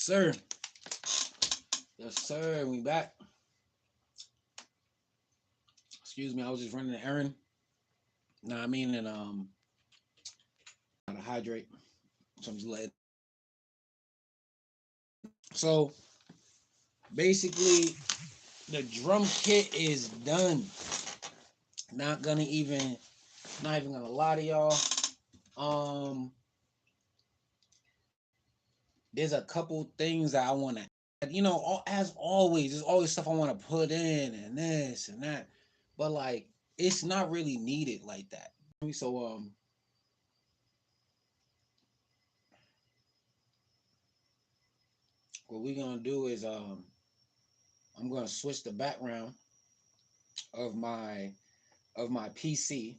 sir. Yes, sir. We back. Excuse me. I was just running an errand. Know what I mean? And gotta hydrate. So I'm just letting. So basically, the drum kit is done. Not gonna even, not even gonna lie to y'all. Um, there's a couple things that I want to, as always, there's always stuff I want to put in and this and that, but like it's not really needed like that. So what we're gonna do is I'm gonna switch the background of my PC.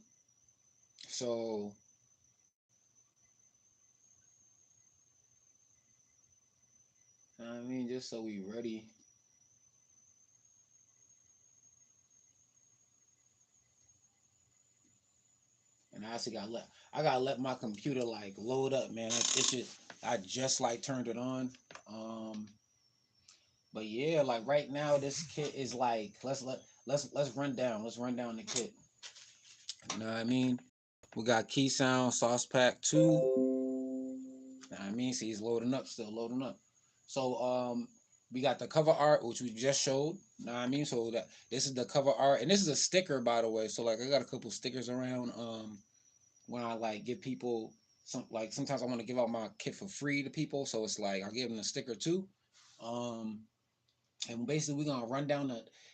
So I mean, just so we ready. And I actually I gotta let my computer like load up, man. It's just I just like turned it on. Um, but yeah, like right now this kit is like let's run down. Let's run down the kit. You know what I mean? We got KeeSounds Sauce Pack 2. You know what I mean? See, he's loading up, still loading up. So we got the cover art which we just showed. You know what I mean? So that this is the cover art, and this is a sticker, by the way. So like I got a couple stickers around. When I like give people sometimes I want to give out my kit for free to people, so it's like I give them a sticker too. Um, and basically we're gonna run down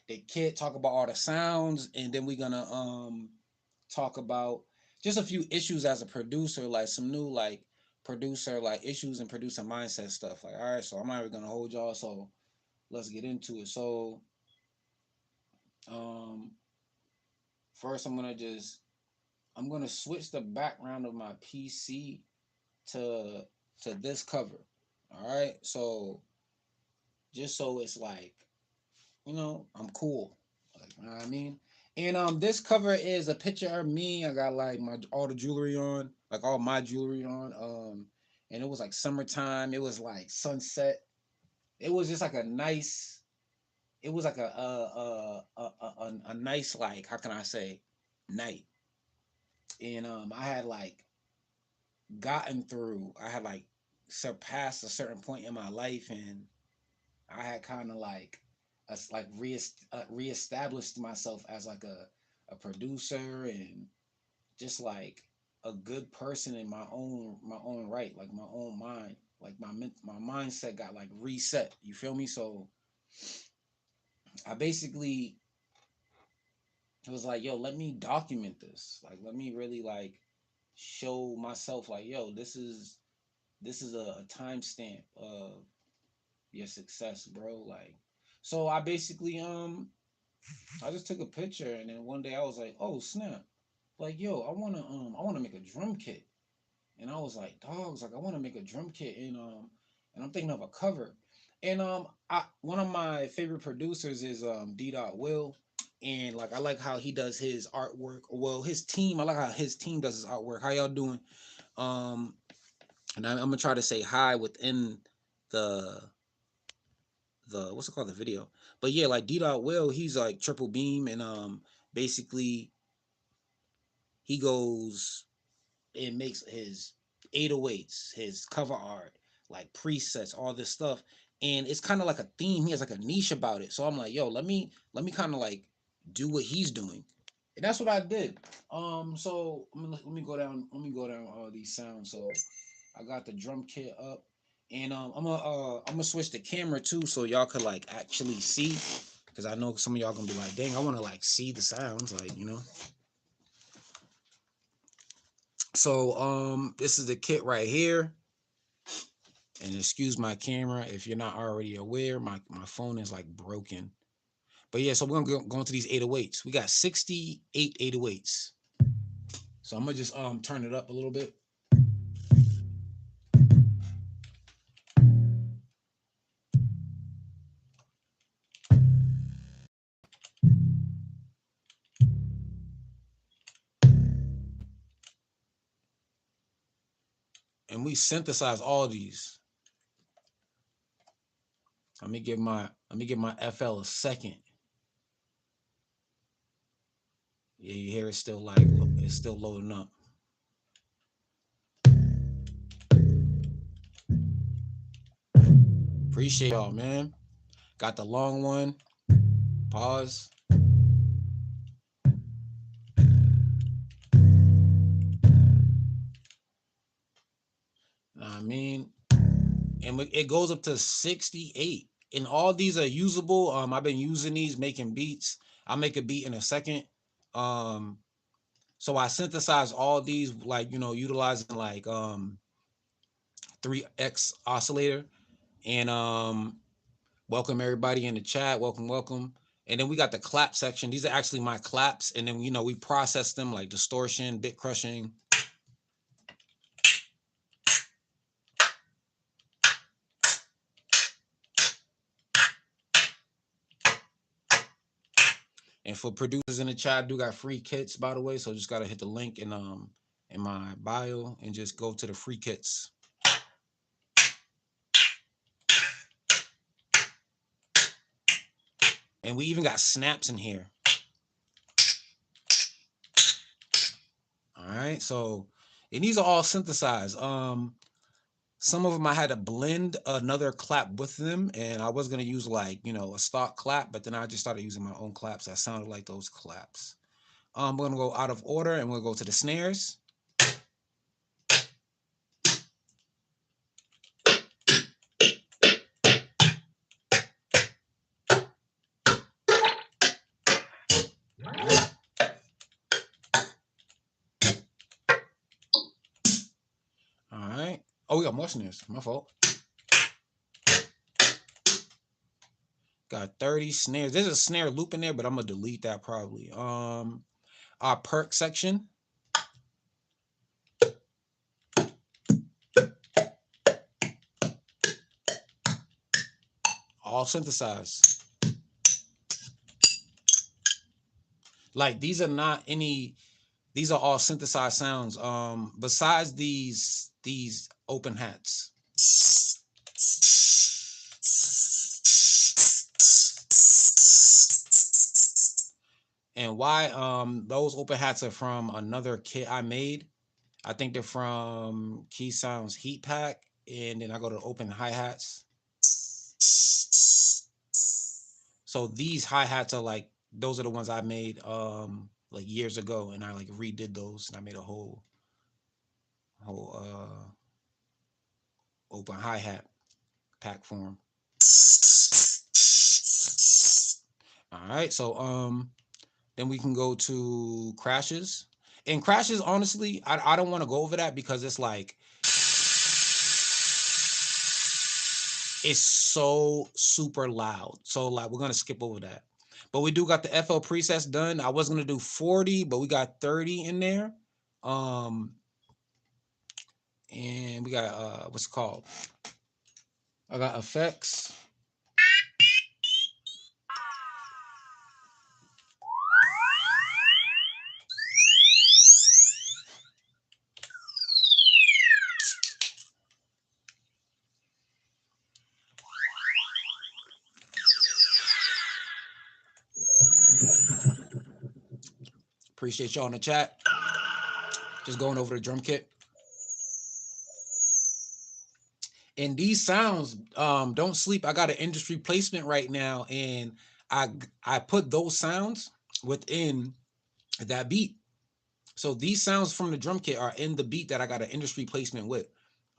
the kit, talk about all the sounds, and then we're gonna talk about just a few issues as a producer, like some new like producer like issues and producer mindset stuff. Like, all right, so I'm not even gonna hold y'all, so let's get into it. So um first I'm gonna switch the background of my PC to this cover. All right, so just so it's like I'm cool, like you know what I mean. And this cover is a picture of me. I got like my all the jewelry on, like all my jewelry on. And it was like summertime. It was like sunset. It was just like a nice. It was like a nice, like, how can I say, night. And I had like gotten through. I had like surpassed a certain point in my life, and I had kind of like reestablished myself as like a producer and just like a good person in my own right, like my own mind, like my mindset got like reset. You feel me? So I basically was like, yo, let me document this. Like, let me really like show myself like, yo, this is a timestamp of your success, bro. Like, so I basically I just took a picture, and then one day I was like, oh snap, like yo, I wanna make a drum kit, and I was like, dogs, like I wanna make a drum kit, and I'm thinking of a cover, and I one of my favorite producers is D. Will, and like I like how he does his artwork. Well, his team, I like how his team does his artwork. How y'all doing? Um, and I'm gonna try to say hi within the what's it called, the video. But yeah, like D. Will, he's like triple beam, and basically he goes and makes his 808s, his cover art, like presets, all this stuff. And it's kind of like a theme. He has like a niche about it. So I'm like, yo, let me kind of like do what he's doing. And that's what I did. So let me go down all these sounds. So I got the drum kit up. And I'm gonna switch the camera too, so y'all could like actually see, because I know some of y'all gonna be like, dang, I want to like see the sounds, like. So this is the kit right here. And excuse my camera if you're not already aware, my phone is like broken. But yeah, so we're gonna go into these 808s. We got 68 808s. So I'm gonna just turn it up a little bit. And we synthesize all these. Let me give my FL a second. Yeah, you hear it's still like it's still loading up. Appreciate y'all, man. Got the long one. Pause. Know what I mean? And it goes up to 68. And all these are usable. I've been using these making beats. I'll make a beat in a second. Um, so I synthesize all these like utilizing like 3X oscillator. And welcome everybody in the chat. Welcome. And then we got the clap section. These are actually my claps. And then we process them like distortion, bit crushing. And for producers in the chat, I do got free kits, by the way. So just gotta hit the link in my bio and just go to the free kits. And we even got snaps in here. All right, so and these are all synthesized. Some of them I had to blend another clap with them, and I was gonna use like a stock clap, but then I just started using my own claps that sounded like those claps. We're gonna go out of order, and we'll go to the snares. All right. Oh, we got more snares. My fault. Got 30 snares. There's a snare loop in there, but I'm gonna delete that probably. Our perk section. All synthesized. Like these are not any, these are all synthesized sounds. Besides these open hats. And why those open hats are from another kit I made. I think they're from KeeSounds Heat Pack, and then I go to open hi-hats. So these hi-hats are like, those are the ones I made like years ago, and I like redid those and I made a whole open hi-hat pack form. All right, so then we can go to crashes. And crashes, honestly, I don't want to go over that because it's like it's so super loud. So like we're gonna skip over that. But we do got the FL presets done. I was gonna do 40, but we got 30 in there. And we got what's it called? I got effects. Appreciate y'all in the chat. Just going over the drum kit. And these sounds, don't sleep. I got an industry placement right now, and I put those sounds within that beat. So these sounds from the drum kit are in the beat that I got an industry placement with.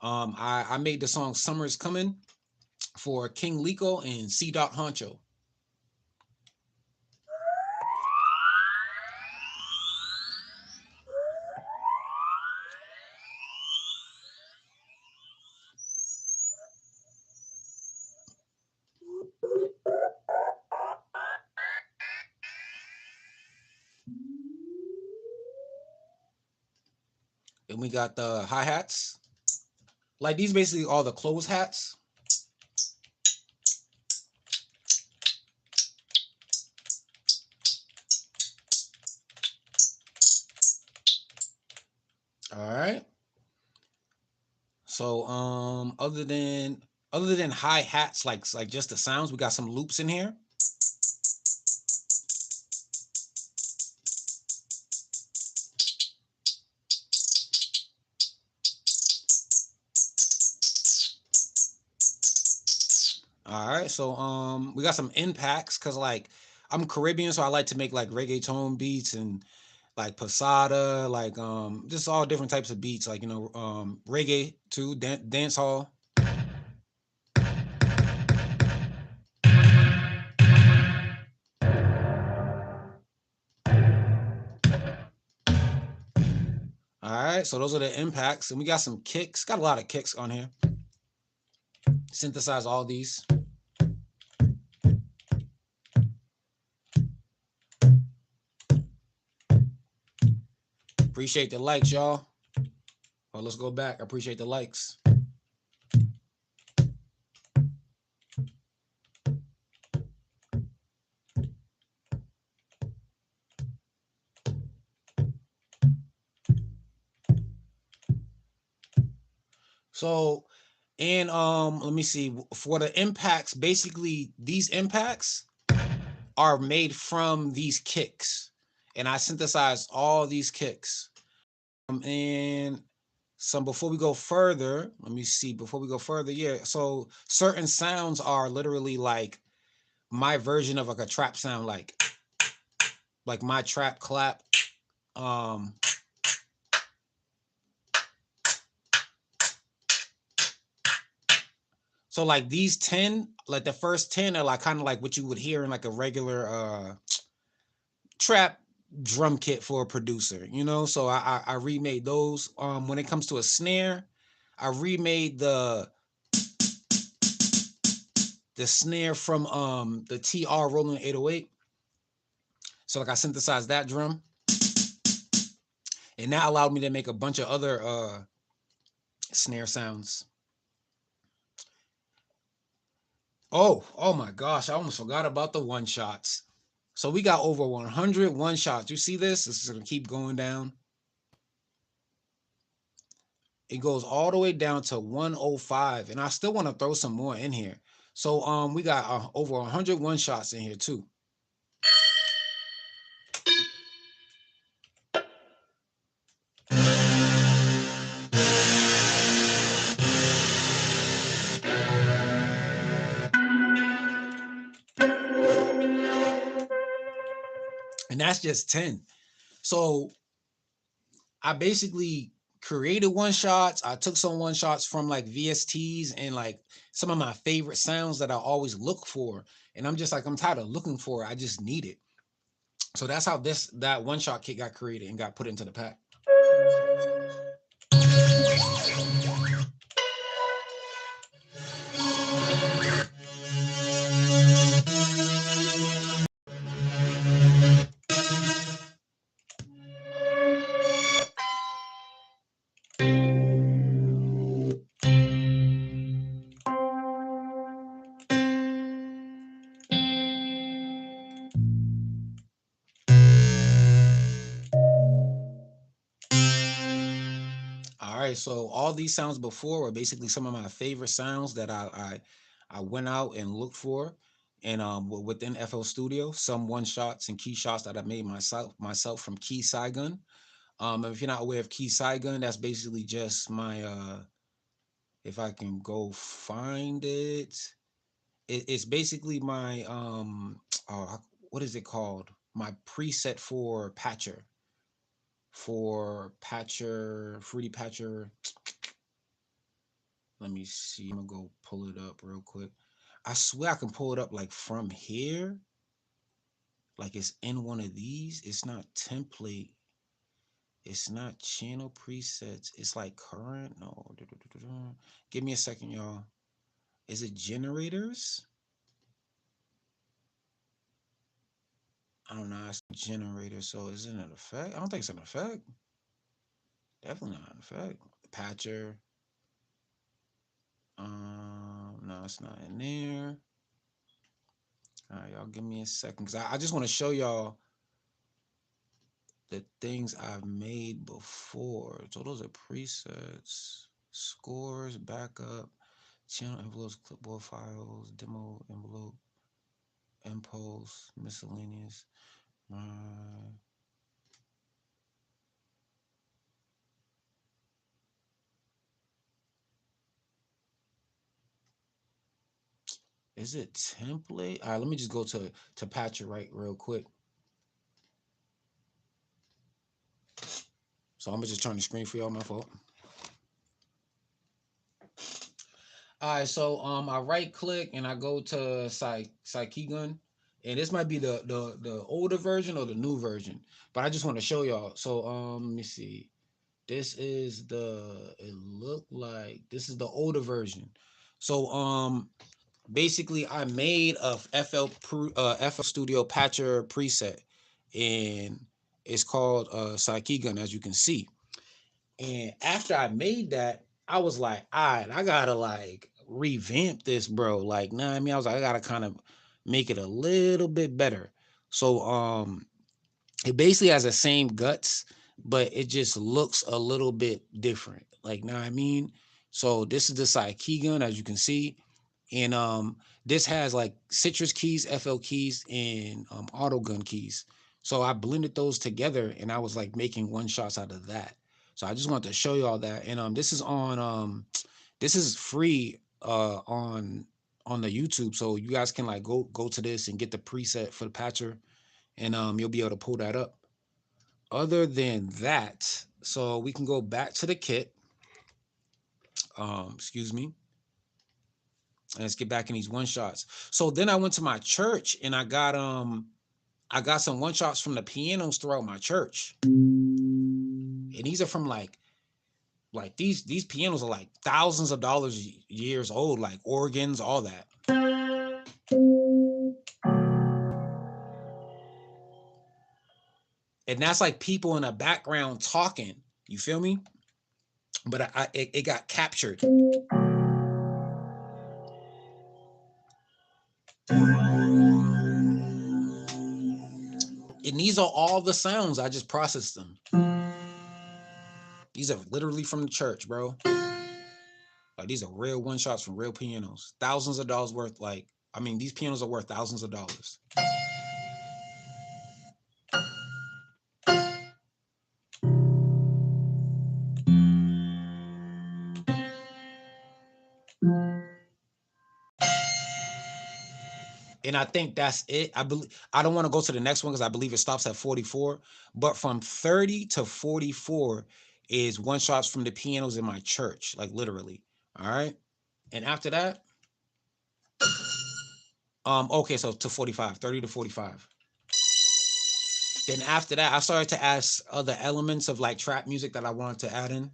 I made the song "Summer Is Coming" for King Lico and C. Honcho. And we got the hi-hats. Like these basically are the close hats. All right. So other than Other than hi-hats, like just the sounds, we got some loops in here. All right, so we got some impacts because like I'm Caribbean, so I like to make like reggaeton beats and like passada, like just all different types of beats, like reggae too, dance hall. All right, so those are the impacts, and we got some kicks. Got a lot of kicks on here. Synthesize all these. Appreciate the likes, y'all. Oh, let's go back. I appreciate the likes. So, and let me see. For the impacts, basically these impacts are made from these kicks, and I synthesized all these kicks. And some before we go further, let me see. Before we go further, yeah. So certain sounds are literally like my version of like a trap sound, like my trap clap. Um, so like these 10, like the first 10 are like kind of like what you would hear in like a regular trap drum kit for a producer. So I remade those. When it comes to a snare, I remade the snare from the TR Roland 808. So like I synthesized that drum, and that allowed me to make a bunch of other snare sounds. Oh my gosh, I almost forgot about the one shots. So we got over 100 one shots. You see this? This is gonna keep going down. It goes all the way down to 105, and I still want to throw some more in here. So we got over 100 one shots in here too. And that's just 10. So I basically created one shots. I took some one shots from like VSTs and like some of my favorite sounds that I always look for. And I'm just like, I'm tired of looking for it. I just need it. So that's how that one shot kit got created and got put into the pack. All right, so all these sounds before were basically some of my favorite sounds that I went out and looked for, and within FL Studio, some one shots and key shots that I made myself from Key Saigon. And if you're not aware of Key Saigon, that's basically just my if I can go find it's basically my what is it called? My preset for Patcher, Fruity Patcher. Let me see. I'm gonna go pull it up real quick. I swear I can pull it up like from here. Like it's in one of these. It's not template. It's not channel presets. It's like current. No. Give me a second, y'all. Is it generators? I don't know. It's generator. So is it an effect? I don't think it's an effect. Definitely not an effect. Patcher. No, it's not in there. All right, y'all give me a second because I just want to show y'all the things I've made before. So those are presets, scores, backup. Channel envelopes, clipboard files, demo envelope, impulse, miscellaneous. Uh, is it template? All right, let me just go to Patcher right real quick. So I'm gonna just turn the screen for y'all. My fault. All right, so I right click and I go to Psychegun, and this might be the older version or the new version, but I just want to show y'all. So let me see. This is the it looked like this is the older version. So basically I made a FL Studio Patcher preset, and it's called Psychegun, as you can see. And after I made that, I was like, all right, I gotta like revamp this, bro. Like, nah, I mean, I was like, I gotta kind of make it a little bit better. So it basically has the same guts, but it just looks a little bit different. Like, know what I mean? So this is the side key gun, as you can see. And this has like citrus keys, FL keys, and auto gun keys. So I blended those together and I was like making one shots out of that. So I just wanted to show you all that. And this is free on the YouTube. So you guys can like go to this and get the preset for the patcher, and you'll be able to pull that up. Other than that, so we can go back to the kit. Excuse me. And let's get back in these one shots. So then I went to my church and I got some one shots from the pianos throughout my church. And these are from like these pianos are like thousands of dollars years old, like organs, all that. And that's like people in the background talking. You feel me? But it got captured. And these are all the sounds. I just processed them. These are literally from the church, bro. Like these are real one shots from real pianos. Thousands of dollars worth. Like, I mean, these pianos are worth thousands of dollars. And I think that's it. I believe I don't want to go to the next one because I believe it stops at 44. But from 30 to 44 is one shots from the pianos in my church, like literally. All right. And after that, okay, so to 45, 30 to 45. Then after that, I started to add other elements of like trap music that I wanted to add in.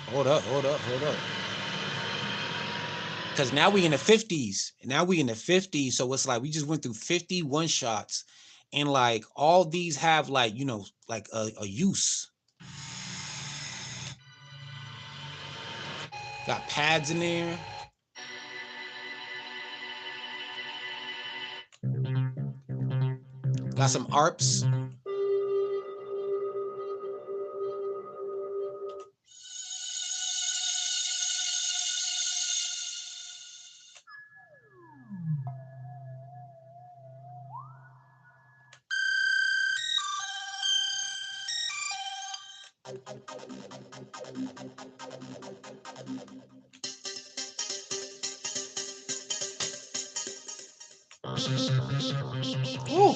Hold up. Because now we in the 50s. Now we in the 50s. So it's like we just went through 51 shots. And like all these have like, you know, like a use. Got pads in there. Got some ARPs. Woo.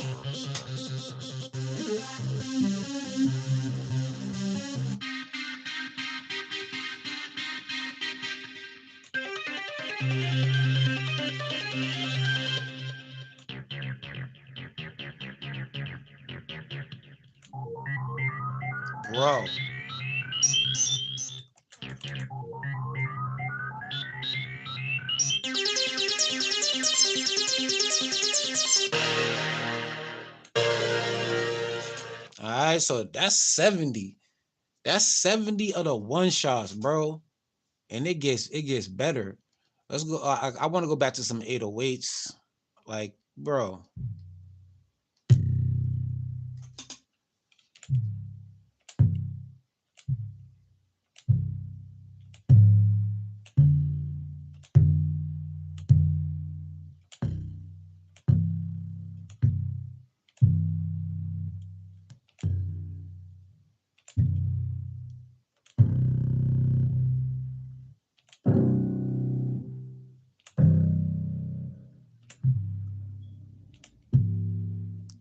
Bro. All right, so that's 70. That's 70 of the one shots, bro. And it gets better. Let's go. I want to go back to some 808s. Like, bro.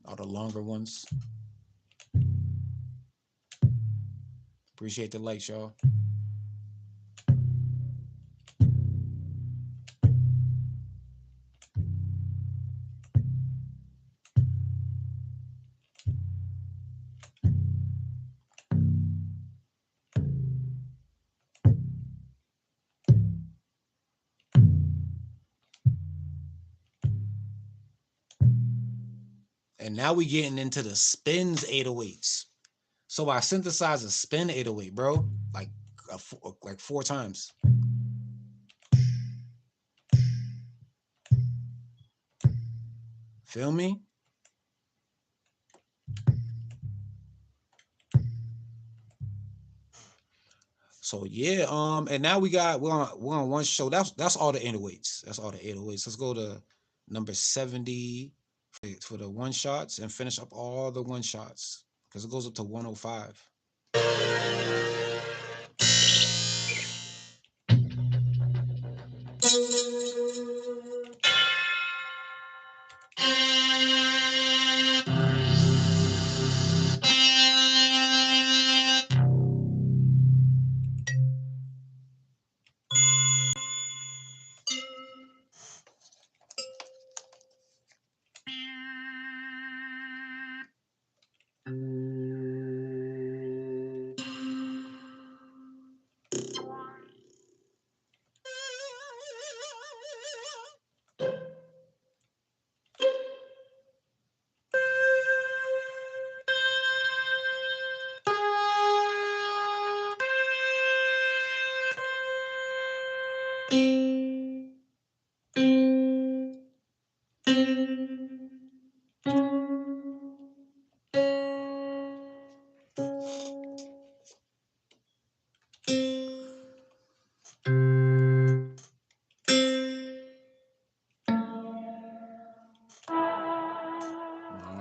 All the longer ones. Appreciate the likes, y'all. And now we getting into the spins 808s. So I synthesized a spin 808, bro, like like 4 times. Feel me? So yeah, and now we're on one show. That's all the 808s. That's all the 808s. Let's go to number 70 for the one shots and finish up all the one shots because it goes up to 105.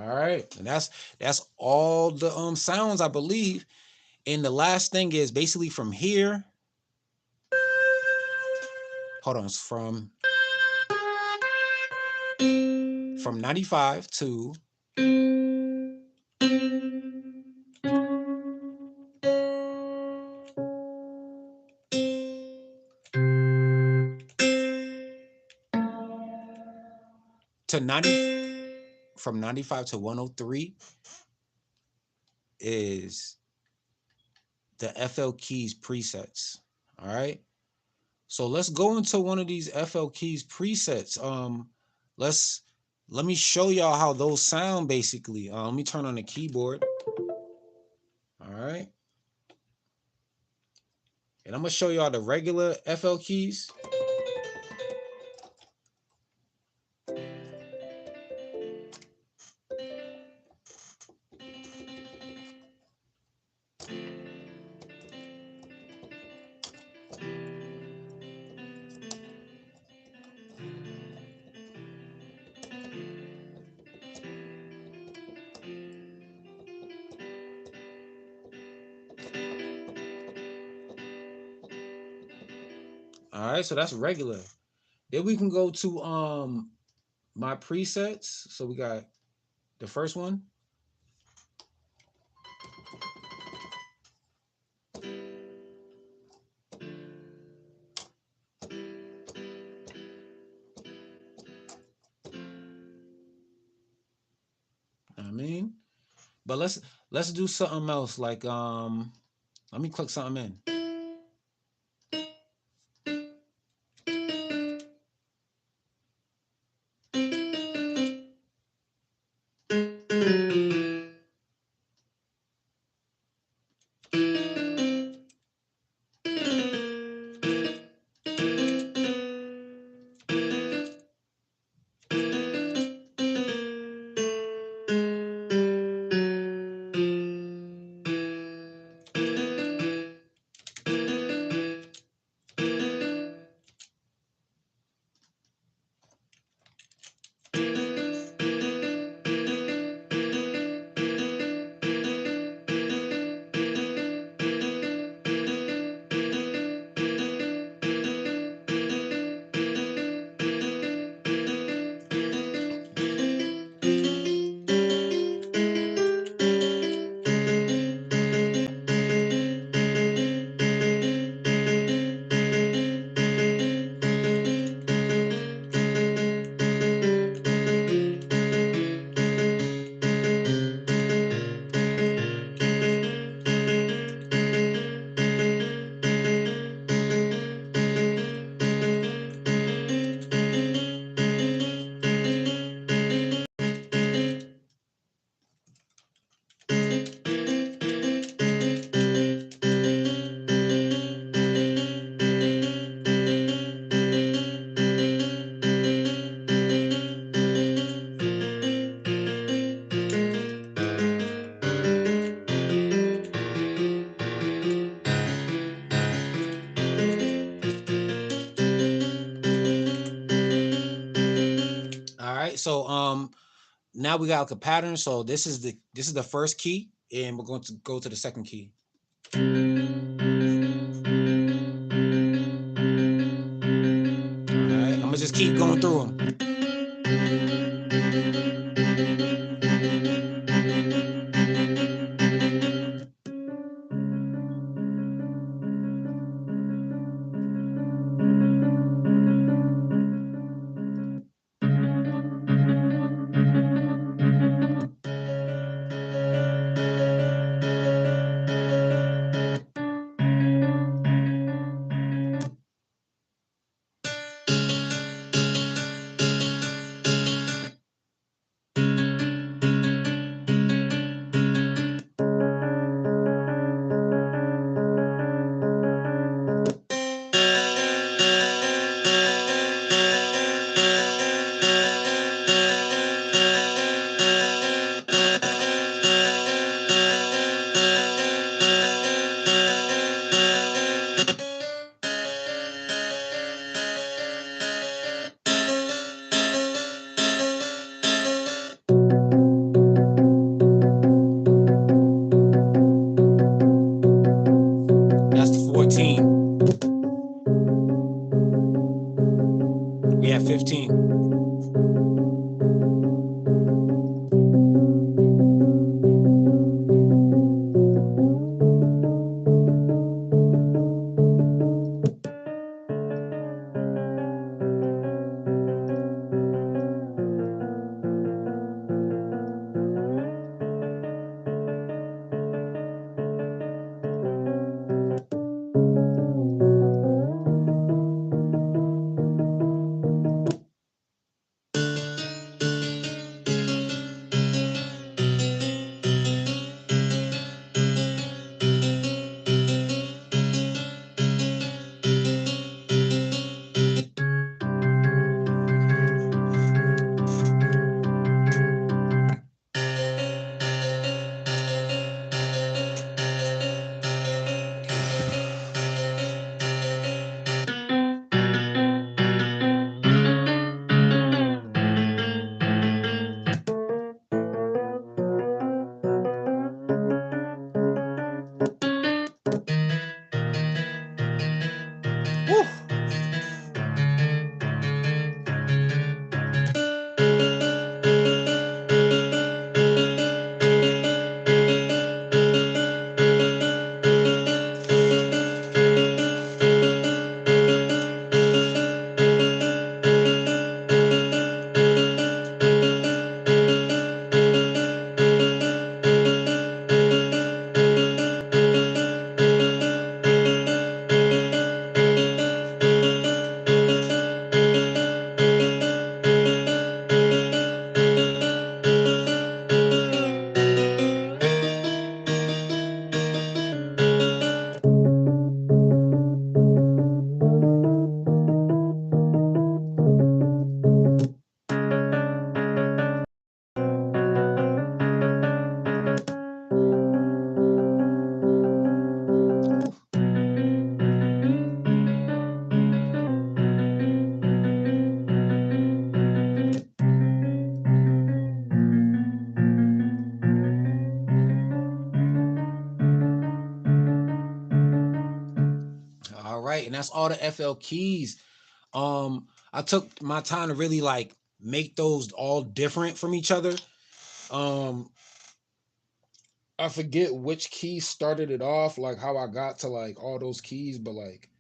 All right, and that's all the sounds I believe. And the last thing is basically from here. Hold on, it's from 95 to 90, from 95 to 103 is the FL Keys presets. All right. So let's go into one of these FL Keys presets. Let's let me show y'all how those sound basically. Let me turn on the keyboard. All right. And I'm gonna show y'all the regular FL keys. All right, so that's regular. Then we can go to my presets. So we got the first one. I mean, but let's do something else. Like let me click something in. now we got like a pattern. So this is the first key, and we're going to go to the second key. All right, I'm gonna just keep going through them. That's the 14. We have 15. Woo. All right, and that's all the FL keys. I took my time to really like make those all different from each other. Um, I forget which key started it off, like how I got to like all those keys, but like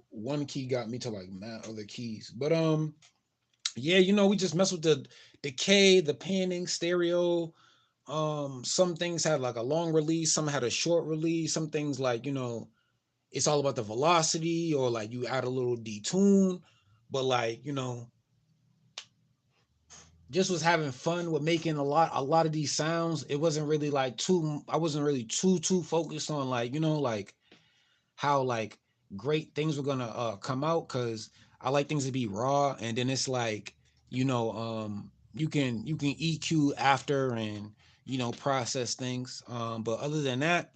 one key got me to like mad other keys. But yeah, we just mess with the decay, the panning, stereo. Some things had like a long release, some had a short release, some things like, it's all about the velocity or like you add a little detune. But like, just was having fun with making a lot of these sounds. It wasn't really like too I wasn't really too focused on like, like how like great things were gonna come out, because I like things to be raw, and then it's like, you can EQ after and process things. But other than that,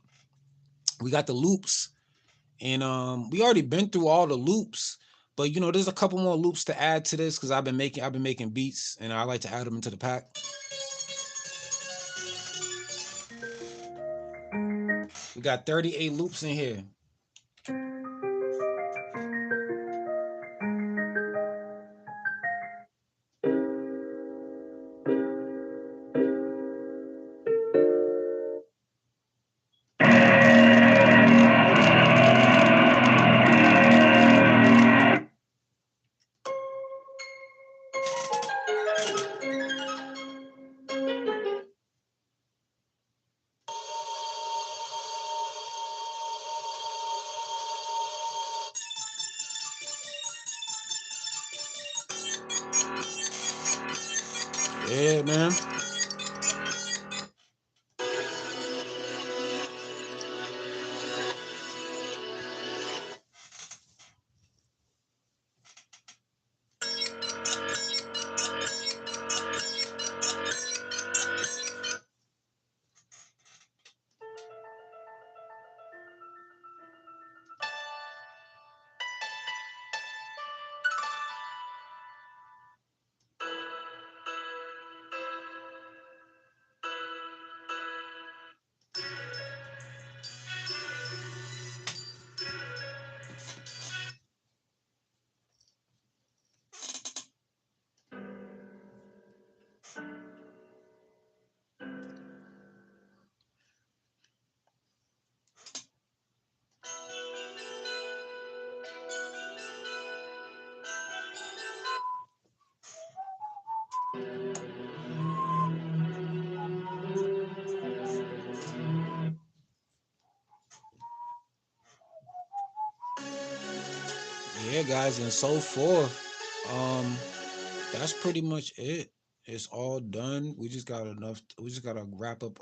we got the loops, and we already been through all the loops, but there's a couple more loops to add to this because I've been making beats and I like to add them into the pack. We got 38 loops in here. Yeah, man. Yeah, guys, and so forth. Um, that's pretty much it. It's all done. We just got enough. We just gotta wrap up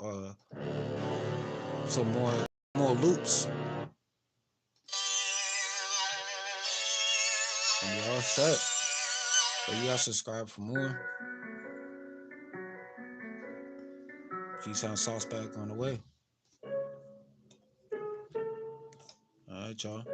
some more loops, and we all set. But you gotta subscribe for more. KeeSounds sauce back on the way. All right, y'all.